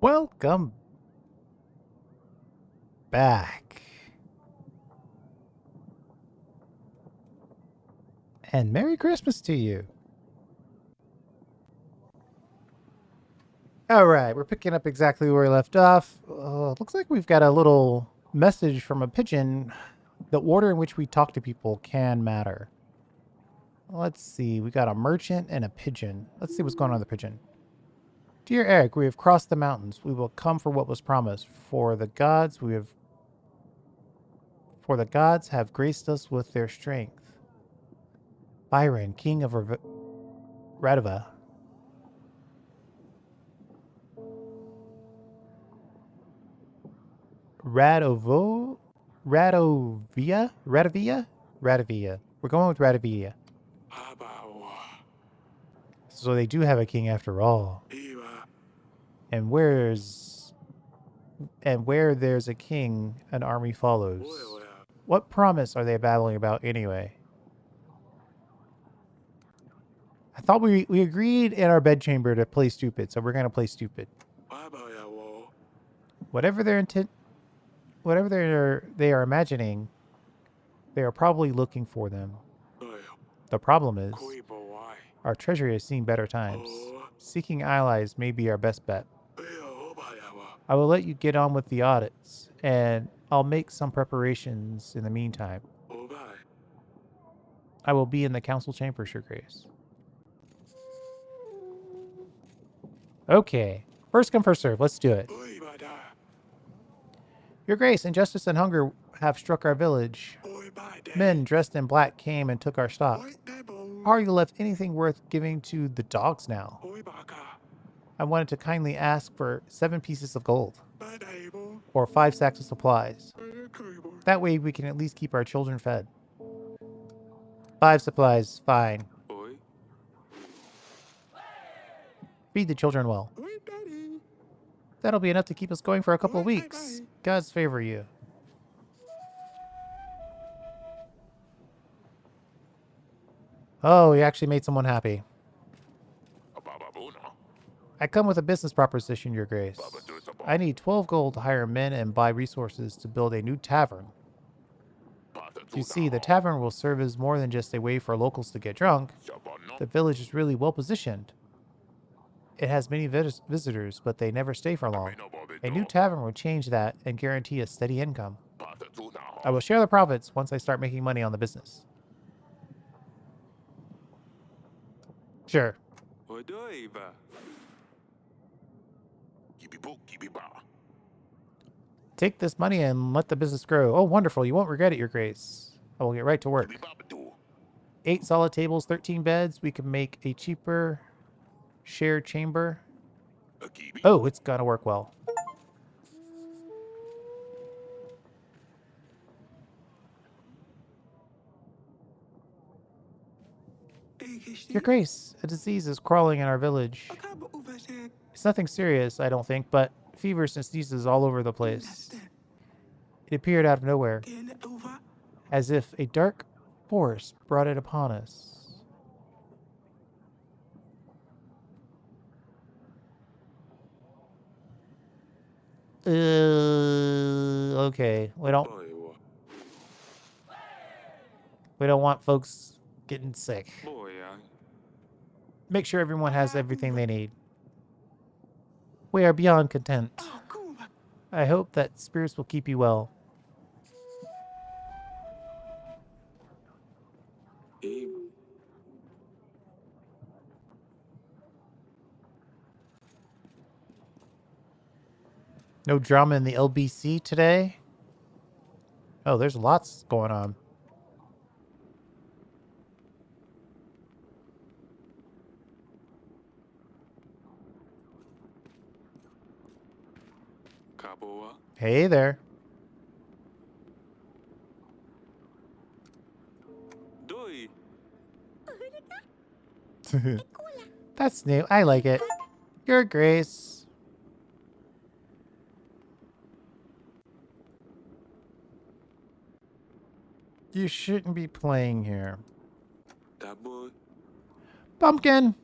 Welcome back. And Merry Christmas to you. Alright, we're picking up exactly where we left off. Looks like we've got a little message from a pigeon. The order in which we talk to people can matter. Let's see, we got a merchant and a pigeon. Let's see what's going on with the pigeon. Dear Eric, we have crossed the mountains. We will come for what was promised. For the gods have graced us with their strength. Byron, king of Radova. Radovia? We're going with Radovia. So they do have a king after all. And where there's a king, an army follows. What promise are they battling about anyway? I thought we agreed in our bedchamber to play stupid, so we're gonna play stupid. Whatever they are imagining, they are probably looking for them. The problem is, our treasury has seen better times. Seeking allies may be our best bet. I will let you get on with the audits, and I'll make some preparations in the meantime. I will be in the council chambers, Your Grace. Okay. First come, first serve. Let's do it. Your Grace, injustice and hunger have struck our village. Men dressed in black came and took our stock. Hardly left anything worth giving to the dogs now. I wanted to kindly ask for 7 pieces of gold. Or 5 sacks of supplies. That way we can at least keep our children fed. 5 supplies, fine. Feed the children well. That'll be enough to keep us going for a couple of weeks. God's favor you. Oh, you actually made someone happy. I come with a business proposition, Your Grace. I need 12 gold to hire men and buy resources to build a new tavern. You see, the tavern will serve as more than just a way for locals to get drunk. The village is really well positioned. It has many visitors, but they never stay for long. A new tavern will change that and guarantee a steady income. I will share the profits once I start making money on the business. Sure. Take this money and let the business grow. Oh, wonderful. You won't regret it, Your Grace. I will get right to work. 8 solid tables, 13 beds. We can make a cheaper shared chamber. Oh, it's gonna work well. Your Grace, a disease is crawling in our village. It's nothing serious, I don't think, but fevers and sneezes all over the place. It appeared out of nowhere, as if a dark force brought it upon us. Okay. We don't want folks getting sick. Make sure everyone has everything they need. We are beyond content. I hope that spirits will keep you well. No drama in the LBC today? Oh, there's lots going on. Hey there. That's new. I like it. Your Grace. You shouldn't be playing here. Pumpkin!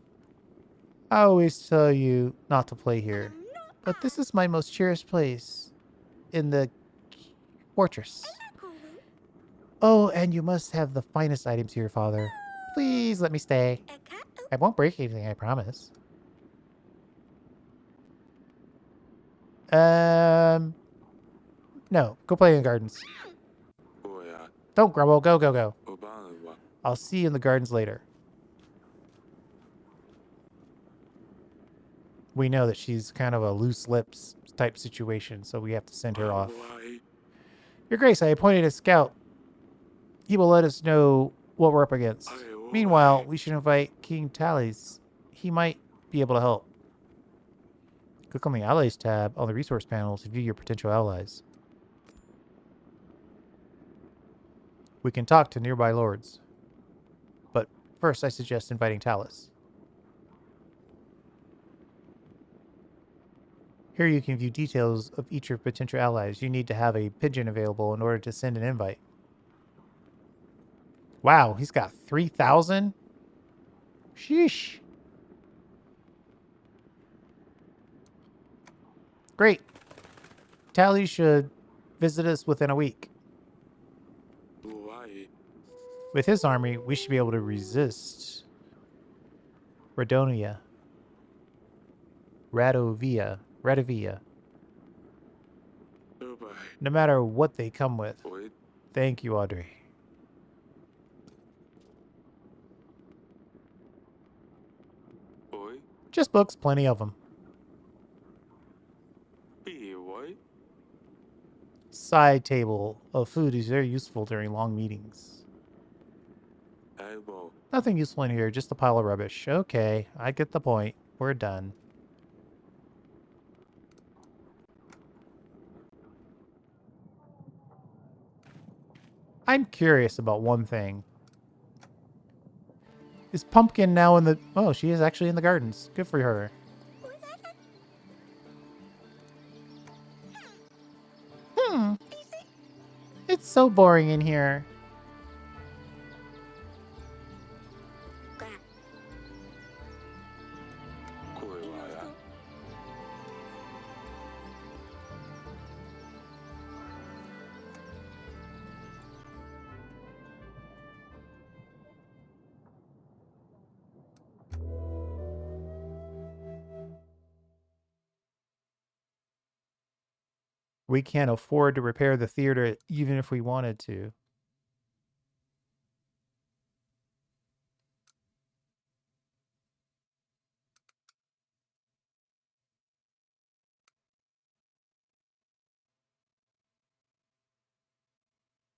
I always tell you not to play here, But this is my most cherished place in the fortress. Oh, and you must have the finest items here, father. Please let me stay. I won't break anything, I promise. No. Go play in the gardens. Don't grumble. Go, go, go. I'll see you in the gardens later. We know that she's kind of a loose lips type situation, so we have to send her off. Your Grace, I appointed a scout. He will let us know what we're up against. Meanwhile, we should invite King Tallies. He might be able to help. Click on the Allies tab on the resource panel to view your potential allies. We can talk to nearby lords. But first, I suggest inviting Tallis. Here you can view details of each of your potential allies. You need to have a pigeon available in order to send an invite. Wow, he's got 3,000? Sheesh. Great. Tally should visit us within a week. With his army, we should be able to resist Radovia. No matter what they come with. Thank you, Audrey. Just books, plenty of them. Side table of food is very useful during long meetings. Nothing useful in here, just a pile of rubbish. Okay, I get the point. We're done. I'm curious about one thing. Is Pumpkin now in the... Oh, she is actually in the gardens. Good for her. It's so boring in here. We can't afford to repair the theater even if we wanted to.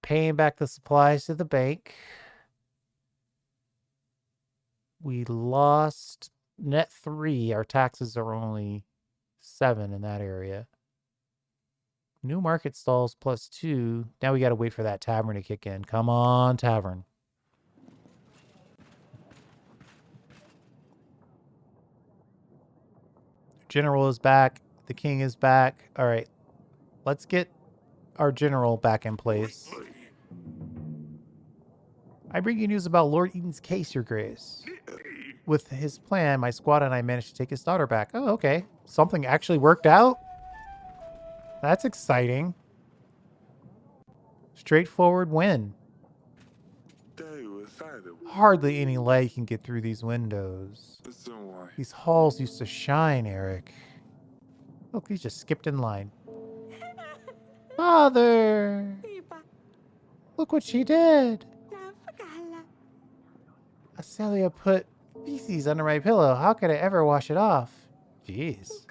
Paying back the supplies to the bank. We lost net 3. Our taxes are only 7 in that area. New market stalls +2. Now we got to wait for that tavern to kick in. Come on, tavern. General is back. The king is back. All right. Let's get our general back in place. I bring you news about Lord Eaton's case, Your Grace. With his plan, my squad and I managed to take his daughter back. Oh, okay. Something actually worked out? That's exciting. Straightforward win. Hardly any light can get through these windows. These halls used to shine, Eric. Look, he just skipped in line. Father! Look what she did! Acelia put feces under my pillow. How could I ever wash it off? Jeez.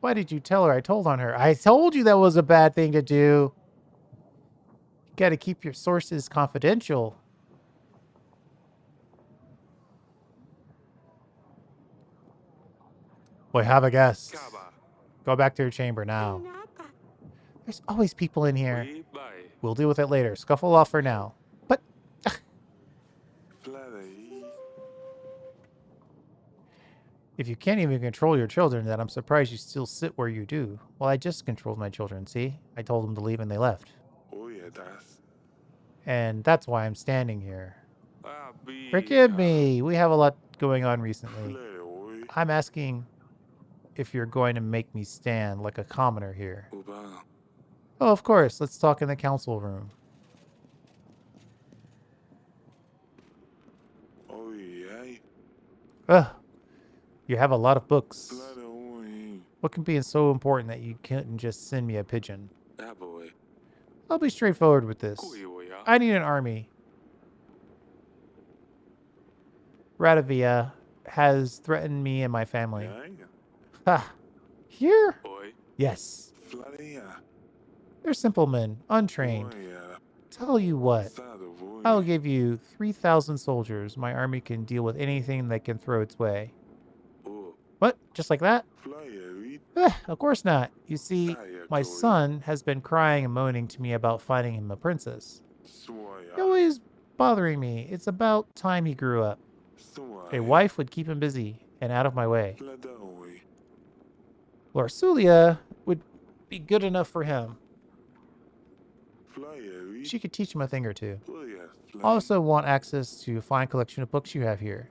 Why did you tell her I told on her? I told you that was a bad thing to do. You gotta keep your sources confidential. We have a guest. Go back to your chamber now. There's always people in here. We'll deal with it later. Scuffle off for now. But... If you can't even control your children, then I'm surprised you still sit where you do. Well, I just controlled my children, see? I told them to leave and they left. And that's why I'm standing here. Forgive me. We have a lot going on recently. I'm asking if you're going to make me stand like a commoner here. Oh, of course. Let's talk in the council room. Ugh. You have a lot of books. What can be so important that you couldn't just send me a pigeon? I'll be straightforward with this. I need an army. Radivia has threatened me and my family. Ha! Here? Yes. They're simple men, untrained. Tell you what, I'll give you 3,000 soldiers. My army can deal with anything that can throw its way. What? Just like that? Of course not. You see, my son has been crying and moaning to me about finding him a princess. He's always bothering me. It's about time he grew up. A wife would keep him busy and out of my way. Larsulia would be good enough for him. She could teach him a thing or two. I also want access to a fine collection of books you have here.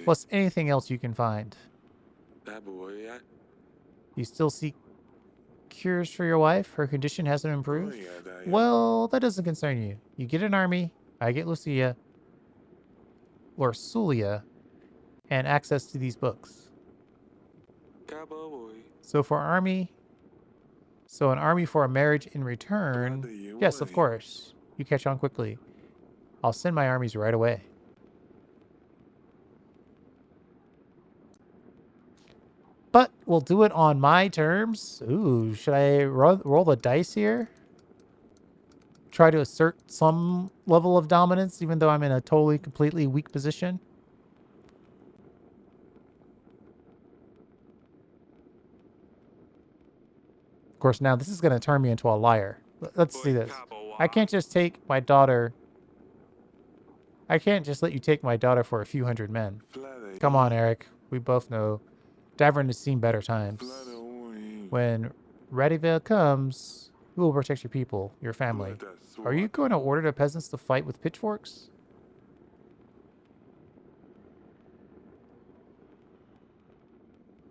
Plus anything else you can find. You still seek cures for your wife? Her condition hasn't improved? Well, that doesn't concern you. You get an army, I get Lucia, Larsulia, and access to these books. So an army for a marriage in return. Yes, of course. You catch on quickly. I'll send my armies right away. But we'll do it on my terms. Ooh, should I roll the dice here? Try to assert some level of dominance, even though I'm in a totally, completely weak position? Of course, now this is going to turn me into a liar. Let's see this. I can't just take my daughter. I can't just let you take my daughter for a few hundred men. Come on, Eric. We both know Davern has seen better times. When Radivia comes, who will protect your people, your family? Are you going to order the peasants to fight with pitchforks?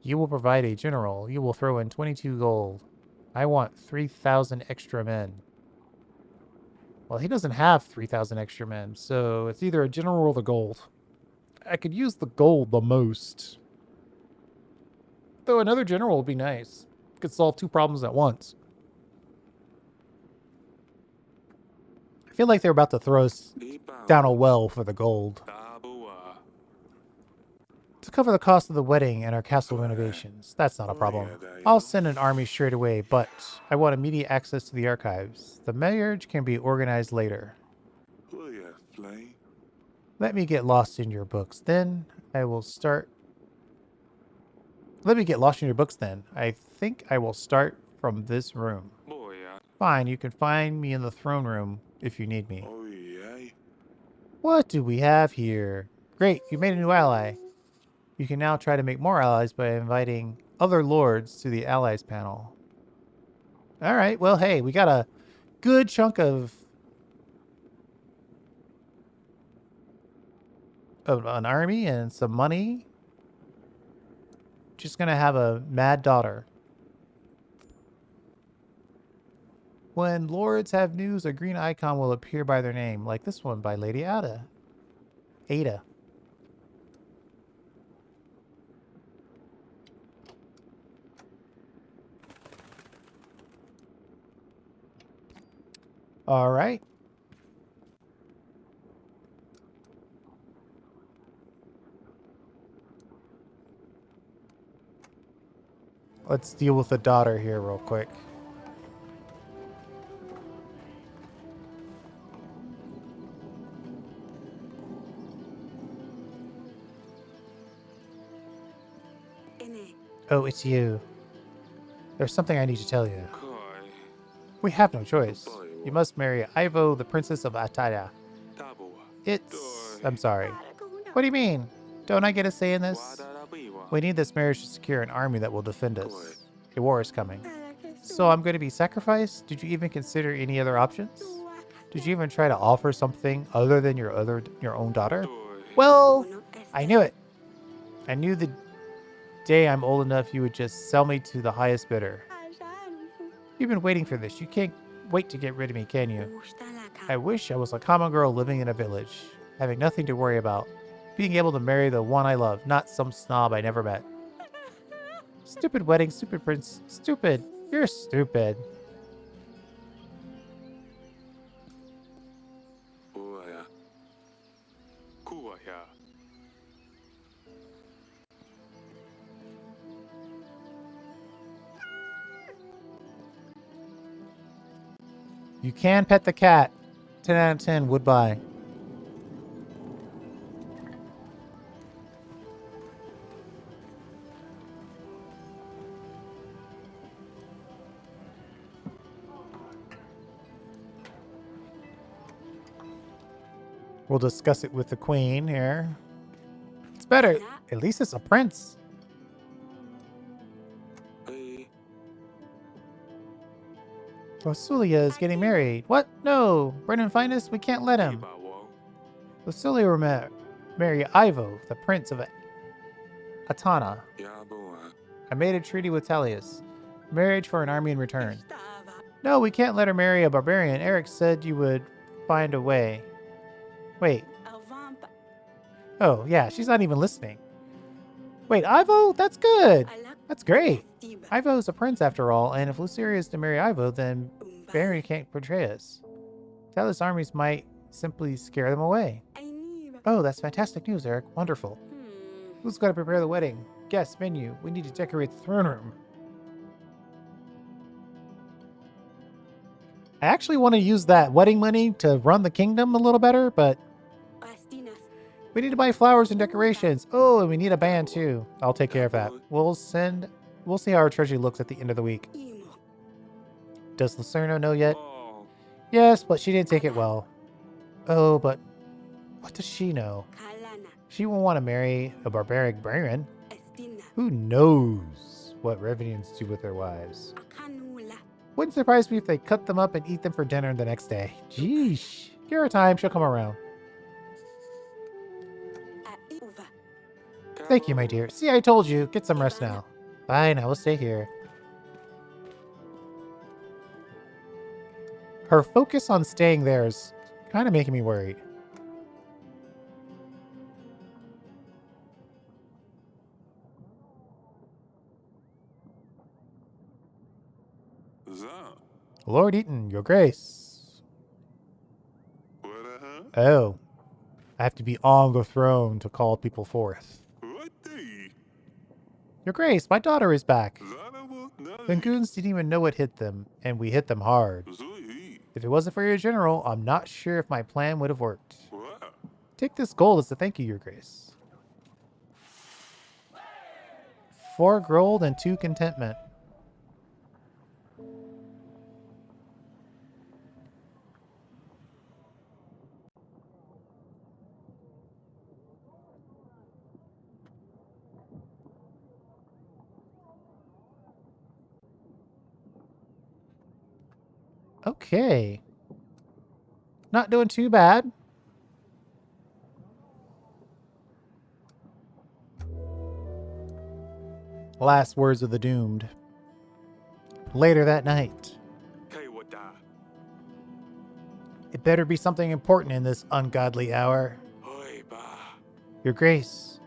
You will provide a general. You will throw in 22 gold. I want 3,000 extra men. Well, he doesn't have 3,000 extra men, so it's either a general or the gold. I could use the gold the most. Though another general would be nice. Could solve two problems at once. I feel like they're about to throw us down a well for the gold. To cover the cost of the wedding and our castle renovations. That's not a problem. I'll send an army straight away, but I want immediate access to the archives. The marriage can be organized later. Let me get lost in your books. Then I will start... Let me get lost in your books then. I think I will start from this room. Fine, you can find me in the throne room if you need me. What do we have here? Great, you made a new ally. You can now try to make more allies by inviting other lords to the allies panel. Alright, well hey, we got a good chunk of an army and some money. Just gonna have a mad daughter. When lords have news, a green icon will appear by their name, like this one by Lady Ada. Ada. All right. Let's deal with the daughter here real quick. Oh, it's you. There's something I need to tell you. We have no choice. You must marry Ivo, the princess of Ataya. I'm sorry. What do you mean? Don't I get a say in this? We need this marriage to secure an army that will defend us. A war is coming. So I'm going to be sacrificed? Did you even consider any other options? Did you even try to offer something other than your own daughter? Well, I knew it. I knew day I'm old enough, you would just sell me to the highest bidder. You've been waiting for this. You can't wait to get rid of me, can you? I wish I was a common girl living in a village, having nothing to worry about. Being able to marry the one I love, not some snob I never met. Stupid wedding, stupid prince. Stupid. You're stupid. You can pet the cat. 10 out of 10 would buy. We'll discuss it with the queen here. It's better. At least it's a prince. Rosulia is getting married. What? No. Brennan Finest, we can't let him. Rosulia will marry Ivo, the prince of Atana. I made a treaty with Talius. Marriage for an army in return. No, we can't let her marry a barbarian. Eric said you would find a way. Wait. Oh, yeah, she's not even listening. Wait, Ivo? That's good. That's great. Ivo's a prince after all, and if Luceria is to marry Ivo, then Barry can't betray us. Talius armies might simply scare them away. Oh, that's fantastic news, Eric. Wonderful. Who's got to prepare the wedding? Guest, menu. We need to decorate the throne room. I actually want to use that wedding money to run the kingdom a little better, but we need to buy flowers and decorations. Oh, and we need a band too. I'll take care of that. We'll see how our treasury looks at the end of the week. Does Lucerno know yet? Yes, but she didn't take it well. Oh, but what does she know? She won't want to marry a barbaric baron. Who knows what Revenants do with their wives? Wouldn't surprise me if they cut them up and eat them for dinner the next day. Jeesh. Give her time, she'll come around. Thank you, my dear. See, I told you. Get some rest now. Fine, I will stay here. Her focus on staying there is kind of making me worried. Lord Eaton, your grace. Oh. I have to be on the throne to call people forth. Your grace, my daughter is back. The goons didn't even know what hit them, and we hit them hard. If it wasn't for your general, I'm not sure if my plan would have worked. Take this gold as a thank you, your grace. 4 gold and 2 contentment. Okay. Not doing too bad. Last words of the doomed. Later that night. It better be something important in this ungodly hour. Your grace.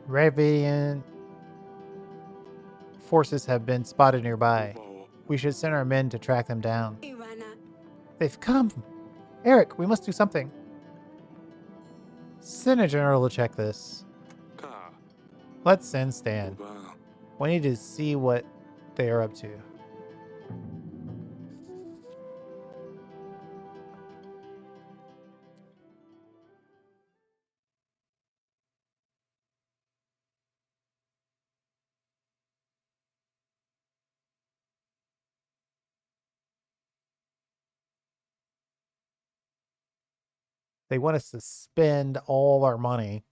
Radiant forces have been spotted nearby. We should send our men to track them down. They've come. Eric, we must do something. Send a general to check this. Let's send Stan. We need to see what they are up to. They want us to spend all our money.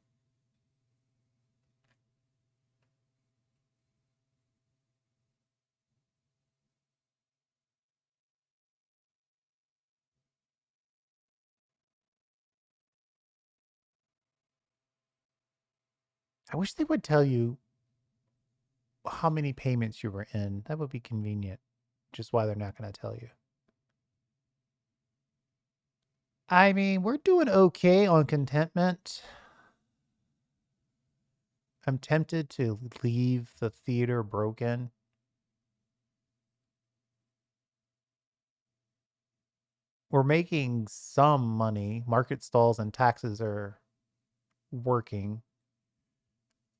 I wish they would tell you how many payments you were in. That would be convenient. Just why they're not going to tell you. I mean, we're doing okay on contentment. I'm tempted to leave the theater broken. We're making some money. Market stalls and taxes are working.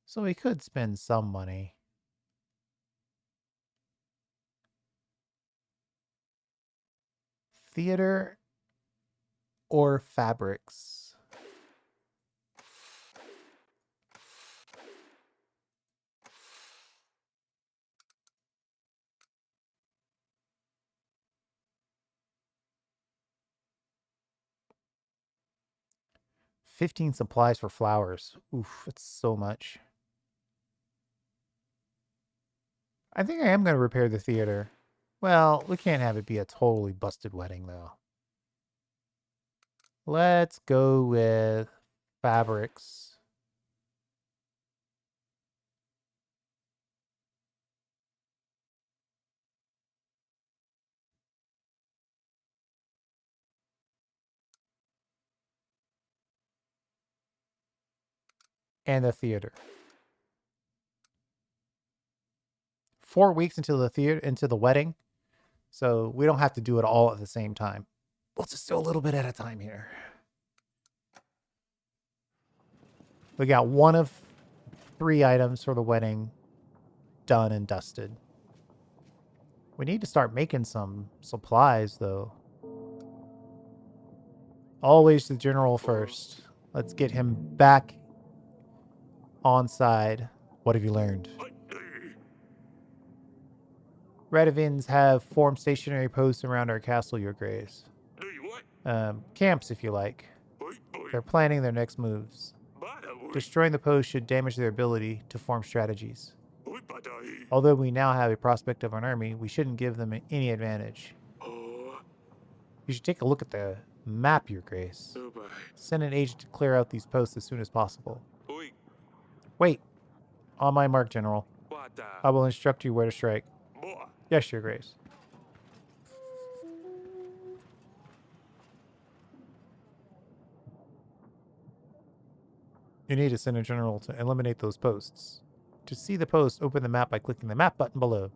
So we could spend some money. Theater or fabrics? $15 supplies for flowers. Oof, it's so much. I think I am going to repair the theater. Well, we can't have it be a totally busted wedding, though. Let's go with fabrics. And the theater. 4 weeks until the wedding. So we don't have to do it all at the same time. We'll just do a little bit at a time here. We got one of 3 items for the wedding done and dusted. We need to start making some supplies, though. Always the general first. Let's get him back on side. What have you learned? Redivins have formed stationary posts around our castle, your grace. Camps, if you like. They're planning their next moves. Destroying the post should damage their ability to form strategies. Although we now have a prospect of an army, we shouldn't give them any advantage. You should take a look at the map, your grace. Send an agent to clear out these posts as soon as possible. Wait. On my mark, General. I will instruct you where to strike. Yes, your grace. You need to send a general to eliminate those posts. To see the post, open the map by clicking the map button below.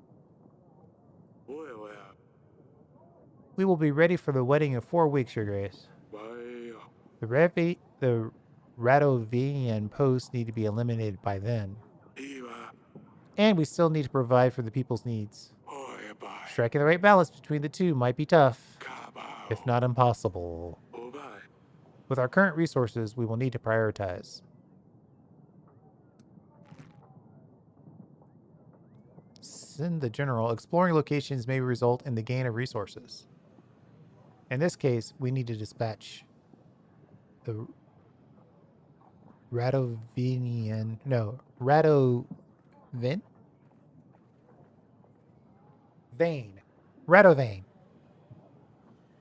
We will be ready for the wedding in 4 weeks, your grace. The Radovian posts need to be eliminated by then. And we still need to provide for the people's needs. Striking the right balance between the two might be tough, if not impossible. With our current resources, we will need to prioritize. Send the general. Exploring locations may result in the gain of resources. In this case, we need to dispatch the Radovin. Radovane.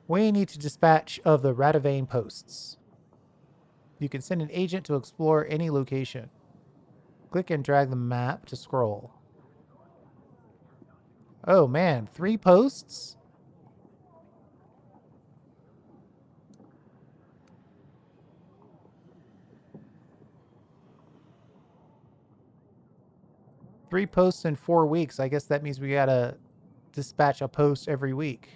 We need to dispatch of the Radovane posts. You can send an agent to explore any location. Click and drag the map to scroll. Oh man, 3 posts? Three posts in 4 weeks. I guess that means we gotta dispatch a post every week.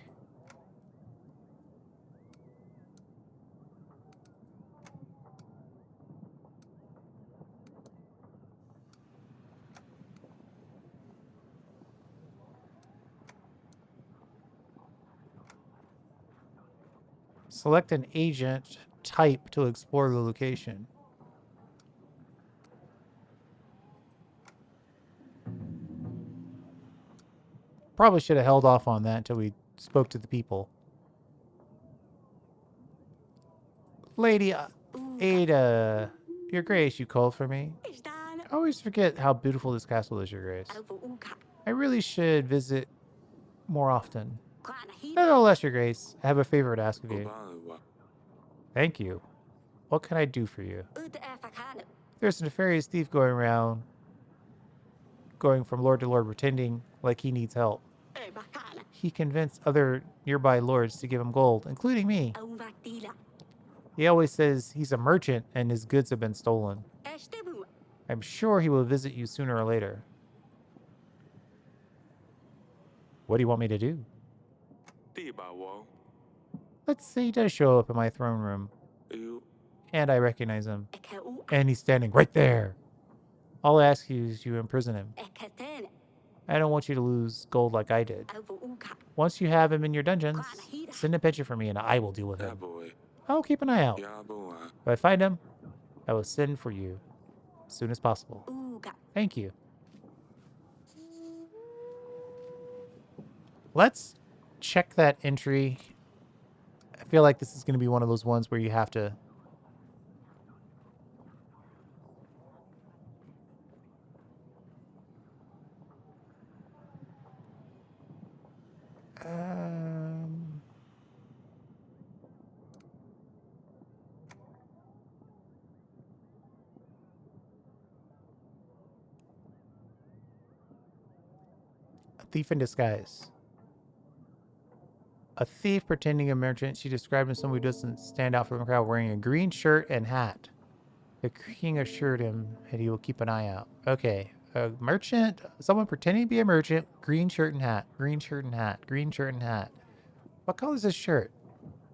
Select an agent type to explore the location. Probably should have held off on that until we spoke to the people. Lady Ada, your grace, you called for me? I always forget how beautiful this castle is, your grace. I really should visit more often. Nevertheless, your grace, I have a favor to ask of you. Thank you. What can I do for you? There's a nefarious thief going around, going from lord to lord, pretending like he needs help. He convinced other nearby lords to give him gold, including me. He always says he's a merchant and his goods have been stolen. I'm sure he will visit you sooner or later. What do you want me to do? Let's say he does show up in my throne room. And I recognize him. And he's standing right there. All I ask you is you imprison him. I don't want you to lose gold like I did. Once you have him in your dungeons, send a picture for me and I will deal with him. I'll keep an eye out. If I find him, I will send for you as soon as possible. Thank you. Let's check that entry. I feel like this is going to be one of those ones where you have to... A thief in disguise. A thief pretending a merchant. She described as someone who doesn't stand out from the crowd, wearing a green shirt and hat. The king assured him that he will keep an eye out. Okay. A merchant? Someone pretending to be a merchant. Green shirt and hat. Green shirt and hat. Green shirt and hat. What color is his shirt?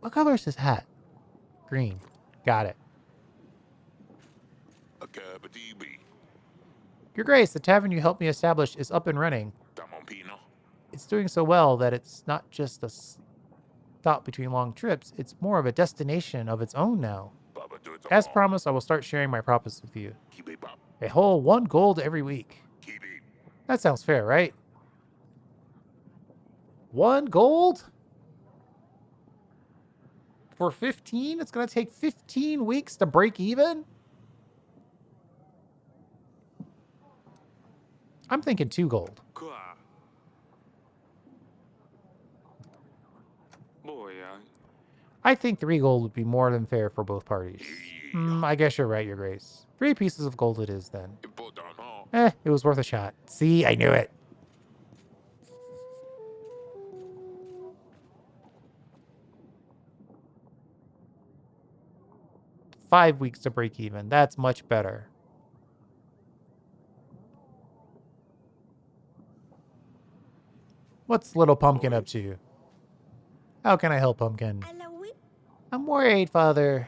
What color is his hat? Green. Got it. Your Grace, the tavern you helped me establish is up and running. It's doing so well that it's not just a stop between long trips. It's more of a destination of its own now. As promised, I will start sharing my profits with you. A whole 1 gold every week. That sounds fair, right? 1 gold? For 15? It's going to take 15 weeks to break even? I'm thinking 2 gold. I think 3 gold would be more than fair for both parties. I guess you're right, Your Grace. 3 pieces of gold it is, then. It was worth a shot. See, I knew it. $5 weeks to break even. That's much better. What's little Pumpkin up to? How can I help, Pumpkin? I'm worried, Father.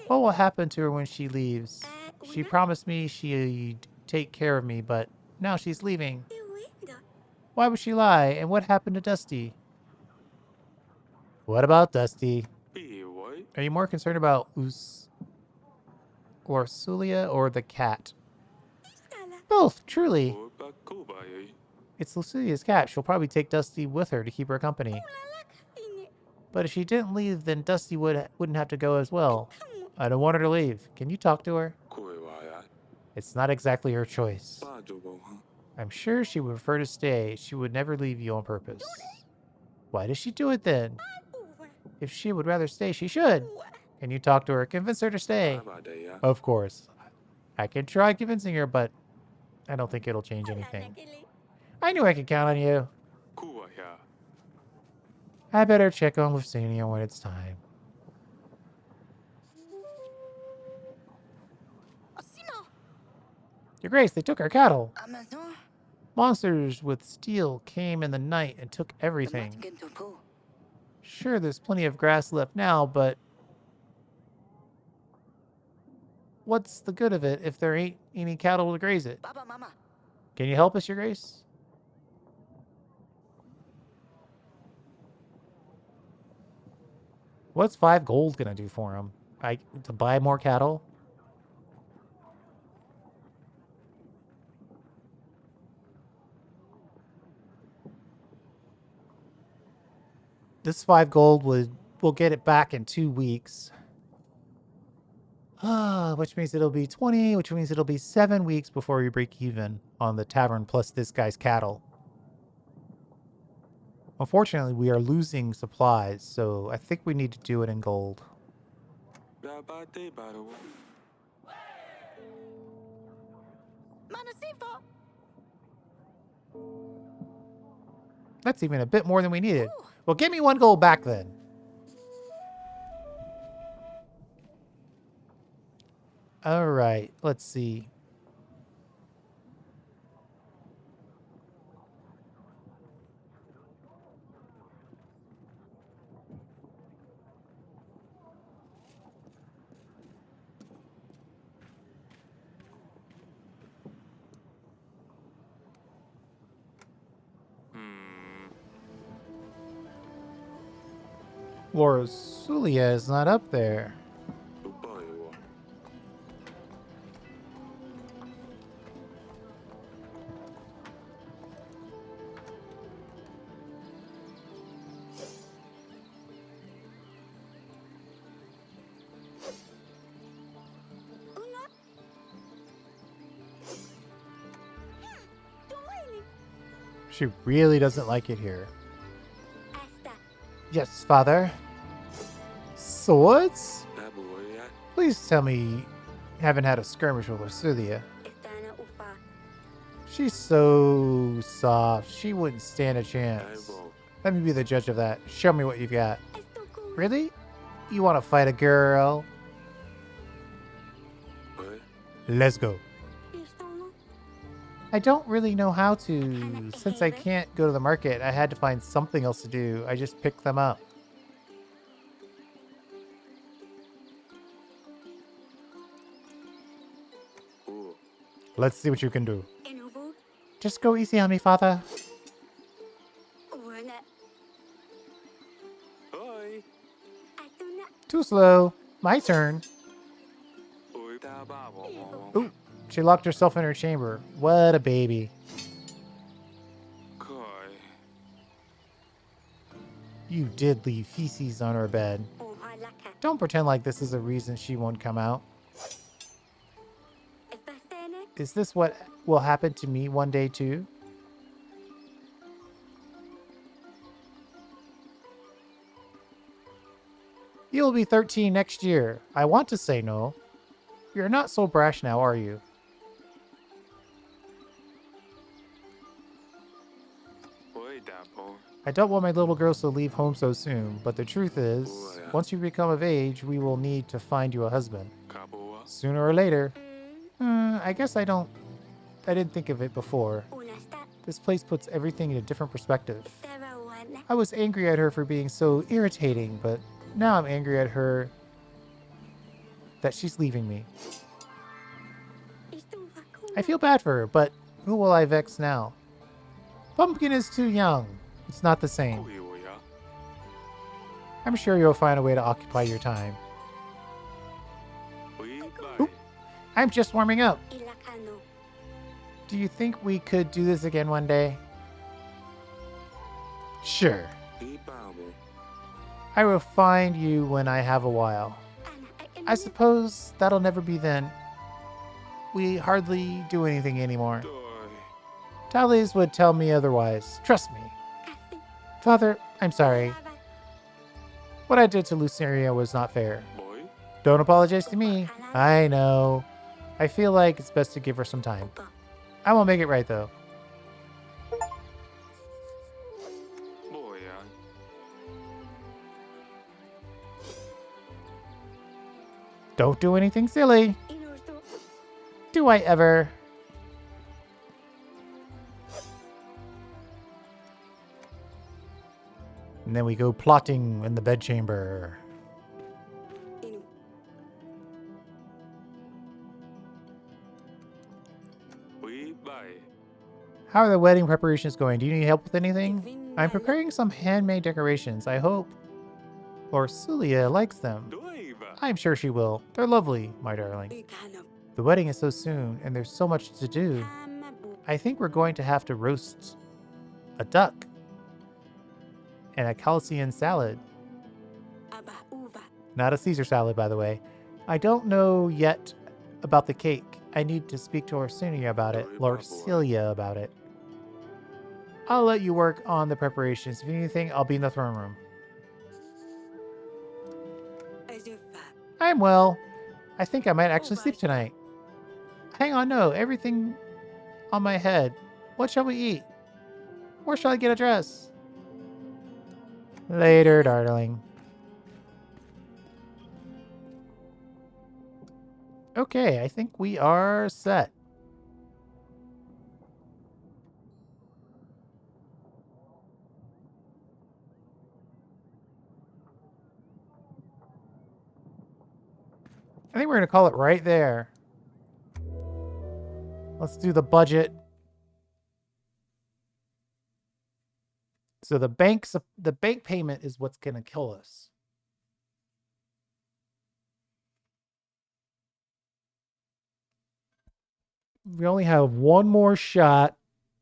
What will happen to her when she leaves? She promised me she'd take care of me, but now she's leaving. Why would she lie? And what happened to Dusty? What about Dusty? Are you more concerned about Sulia or the cat? Both, truly. It's Lucia's cat. She'll probably take Dusty with her to keep her company. But if she didn't leave, then Dusty wouldn't have to go as well. I don't want her to leave. Can you talk to her? It's not exactly her choice. I'm sure she would prefer to stay. She would never leave you on purpose. Why does she do it then? If she would rather stay, she should. Can you talk to her? Convince her to stay. Of course. I can try convincing her, but I don't think it'll change anything. I knew I could count on you. I better check on Lucinia when it's time. Your Grace, they took our cattle. Monsters with steel came in the night and took everything. Sure, there's plenty of grass left now, but what's the good of it if there ain't any cattle to graze it? Can you help us, Your Grace? What's 5 gold gonna do for him? To buy more cattle? This 5 gold we'll get it back in 2 weeks. Which means it'll be 20, which means it'll be 7 weeks before we break even on the tavern plus this guy's cattle. Unfortunately, we are losing supplies, so I think we need to do it in gold. That's even a bit more than we needed. Well, give me 1 gold back then. All right, let's see. Laura Sulia is not up there. She really doesn't like it here. Yes, father. Swords? Please tell me you haven't had a skirmish with Lucilia. She's so soft. She wouldn't stand a chance. Let me be the judge of that. Show me what you've got. Really? You want to fight a girl? Let's go. I don't really know how to. Since I can't go to the market, I had to find something else to do. I just picked them up. Let's see what you can do. Just go easy on me, father. Too slow. My turn. Ooh, she locked herself in her chamber. What a baby. You did leave feces on her bed. Don't pretend like this is a reason she won't come out. Is this what will happen to me one day too? You'll be 13 next year. I want to say no. You're not so brash now, are you? I don't want my little girls to leave home so soon, but the truth is, once you become of age, we will need to find you a husband. Sooner or later. I guess I didn't think of it before. This place puts everything in a different perspective. I was angry at her for being so irritating, but now I'm angry at her that she's leaving me. I feel bad for her, but who will I vex now? Pumpkin is too young. It's not the same. I'm sure you'll find a way to occupy your time. Oop, I'm just warming up. Do you think we could do this again one day? Sure. I will find you when I have a while. I suppose that'll never be then. We hardly do anything anymore. Tallies would tell me otherwise. Trust me. Father, I'm sorry. What I did to Luceria was not fair. Don't apologize to me. I know. I feel like it's best to give her some time. I won't make it right, though. Don't do anything silly. Do I ever? And then we go plotting in the bedchamber. How are the wedding preparations going? Do you need help with anything? I'm preparing some handmade decorations. I hope Orsulia likes them. I'm sure she will. They're lovely, my darling. The wedding is so soon, and there's so much to do. I think we're going to have to roast a duck and a Chalcedon salad. Not a Caesar salad, by the way. I don't know yet about the cake. I need to speak to Orsulia about it. Lorcilia about it. I'll let you work on the preparations. If you need anything, I'll be in the throne room. I'm well. I think I might actually sleep tonight. Hang on, no. Everything on my head. What shall we eat? Where shall I get a dress? Later, darling. Okay, I think we are set. I think we're going to call it right there. Let's do the budget. So the bank payment is what's going to kill us. We only have one more shot.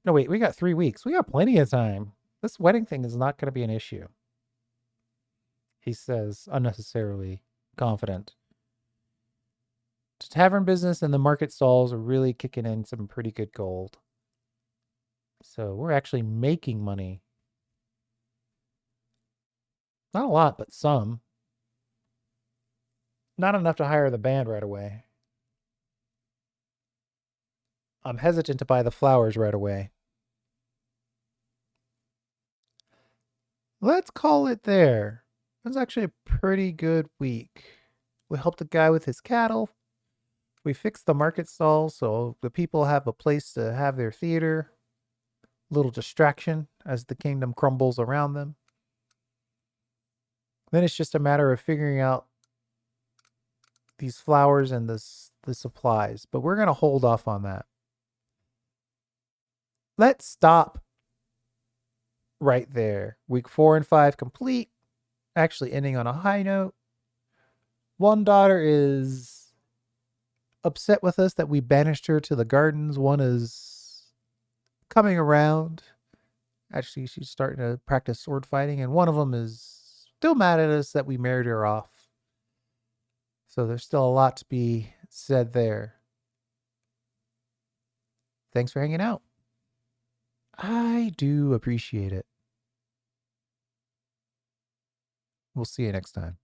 No, wait, we got 3 weeks. We got plenty of time. This wedding thing is not going to be an issue. He says, unnecessarily confident. The tavern business and the market stalls are really kicking in some pretty good gold. So we're actually making money. Not a lot, but some. Not enough to hire the band right away. I'm hesitant to buy the flowers right away. Let's call it there. It was actually a pretty good week. We helped a guy with his cattle. We fixed the market stall so the people have a place to have their theater. Little distraction as the kingdom crumbles around them. Then it's just a matter of figuring out these flowers and the supplies. But we're going to hold off on that. Let's stop right there. Week 4 and 5 complete. Actually ending on a high note. One daughter is upset with us that we banished her to the gardens. One is coming around. Actually, she's starting to practice sword fighting. And one of them is still mad at us that we married her off. So there's still a lot to be said there. Thanks for hanging out. I do appreciate it. We'll see you next time.